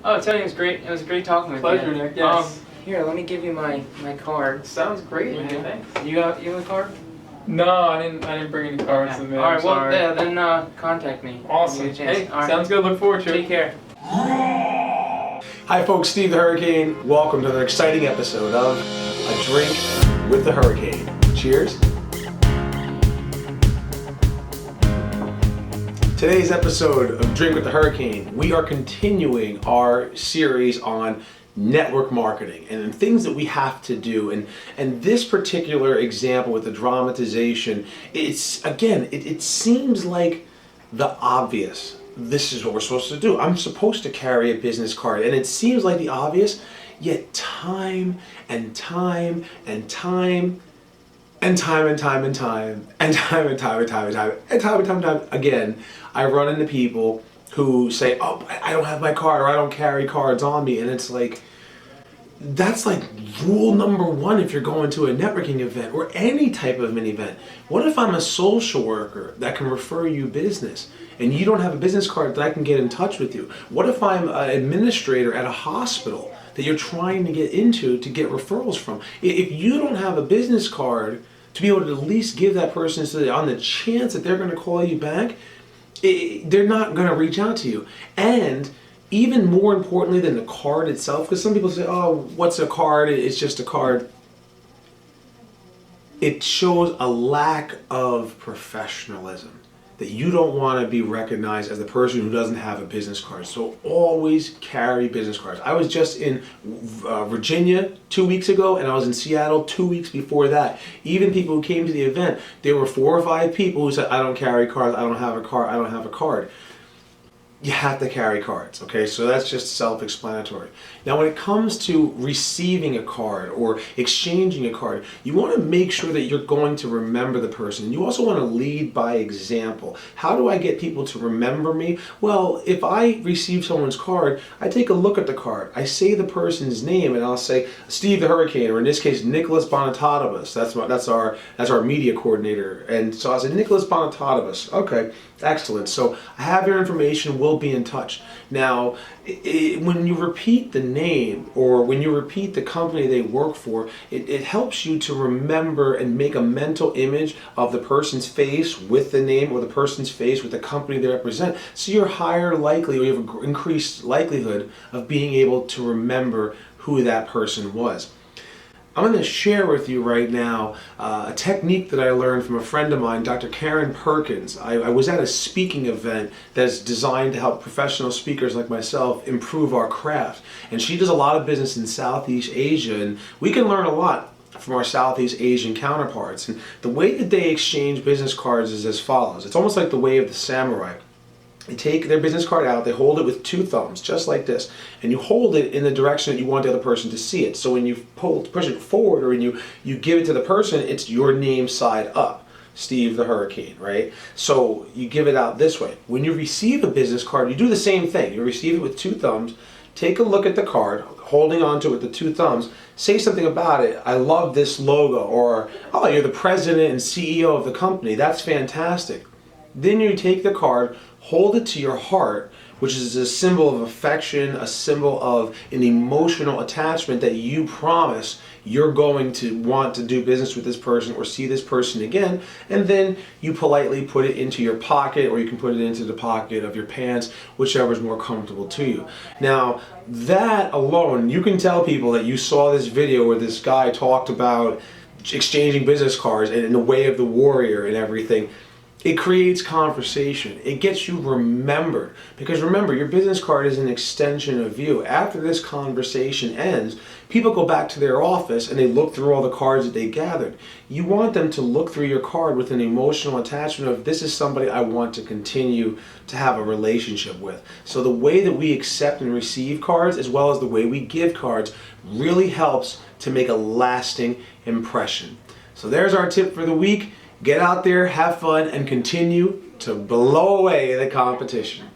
Oh, Tony, it was great. It was great talking with you. Pleasure, Nick. Yes. Here, let me give you my card. Sounds great, man. Yeah. Thanks. You have a card? No, I didn't bring any cards Okay. with me. All right. I'm Well, sorry. yeah. Then contact me. Awesome. Give me a chance. Hey, All right. sounds good. Look forward to it. Take care. Hi folks, Steve the Hurricane. Welcome to another exciting episode of A Drink with the Hurricane. Cheers. Today's episode of Drink with the Hurricane, we are continuing our series on network marketing and things that we have to do. And this particular example with the dramatization, it seems like the obvious. This is what we're supposed to do. I'm supposed to carry a business card, and it seems like the obvious, yet time and time and time again, I run into people who say, oh, I don't have my card, or I don't carry cards on me. And it's like, that's like rule number one if you're going to a networking event or any type of an event. What if I'm a social worker that can refer you business and you don't have a business card that I can get in touch with you? What if I'm an administrator at a hospital that you're trying to get into to get referrals from? If you don't have a business card to be able to at least give that person on the chance that they're going to call you back, they're not going to reach out to you. And even more importantly than the card itself, because some people say, oh, what's a card? It's just a card. It shows a lack of professionalism, that you don't want to be recognized as the person who doesn't have a business card. So always carry business cards. I was just in Virginia 2 weeks ago, and I was in Seattle 2 weeks before that. Even people who came to the event, there were 4 or 5 people who said, I don't carry cards, I don't have a card, I don't have a card. You have to carry cards, okay? So that's just self-explanatory. Now when it comes to receiving a card or exchanging a card, you want to make sure that you're going to remember the person. You also want to lead by example. How do I get people to remember me? Well, if I receive someone's card, I take a look at the card. I say the person's name and I'll say Steve the Hurricane, or in this case, Nicholas Bonatadovus. That's our media coordinator. And so I say, Nicholas Bonatadovus. Okay, excellent. So I have your information. We'll be in touch. Now, when you repeat the name or when you repeat the company they work for, it helps you to remember and make a mental image of the person's face with the name, or the person's face with the company they represent. So you're higher likely, or you have an increased likelihood of being able to remember who that person was. I'm going to share with you right now a technique that I learned from a friend of mine, Dr. Karen Perkins. I was at a speaking event that's designed to help professional speakers like myself improve our craft. And she does a lot of business in Southeast Asia, and we can learn a lot from our Southeast Asian counterparts. And the way that they exchange business cards is as follows. It's almost like the way of the samurai. They take their business card out, they hold it with 2 thumbs, just like this, and you hold it in the direction that you want the other person to see it. So when you push it forward, or when you give it to the person, it's your name side up, Steve the Hurricane, right? So you give it out this way. When you receive a business card, you do the same thing. You receive it with 2 thumbs, take a look at the card, holding onto it with the 2 thumbs, say something about it. I love this logo, or, oh, you're the president and CEO of the company. That's fantastic. Then you take the card, hold it to your heart, which is a symbol of affection, a symbol of an emotional attachment that you promise you're going to want to do business with this person or see this person again. And then you politely put it into your pocket, or you can put it into the pocket of your pants, whichever is more comfortable to you. Now, that alone, you can tell people that you saw this video where this guy talked about exchanging business cards and in the way of the warrior and everything. It creates conversation. It gets you remembered. Because remember, your business card is an extension of you. After this conversation ends, people go back to their office and they look through all the cards that they gathered. You want them to look through your card with an emotional attachment of, this is somebody I want to continue to have a relationship with. So the way that we accept and receive cards, as well as the way we give cards, really helps to make a lasting impression. So there's our tip for the week. Get out there, have fun, and continue to blow away the competition.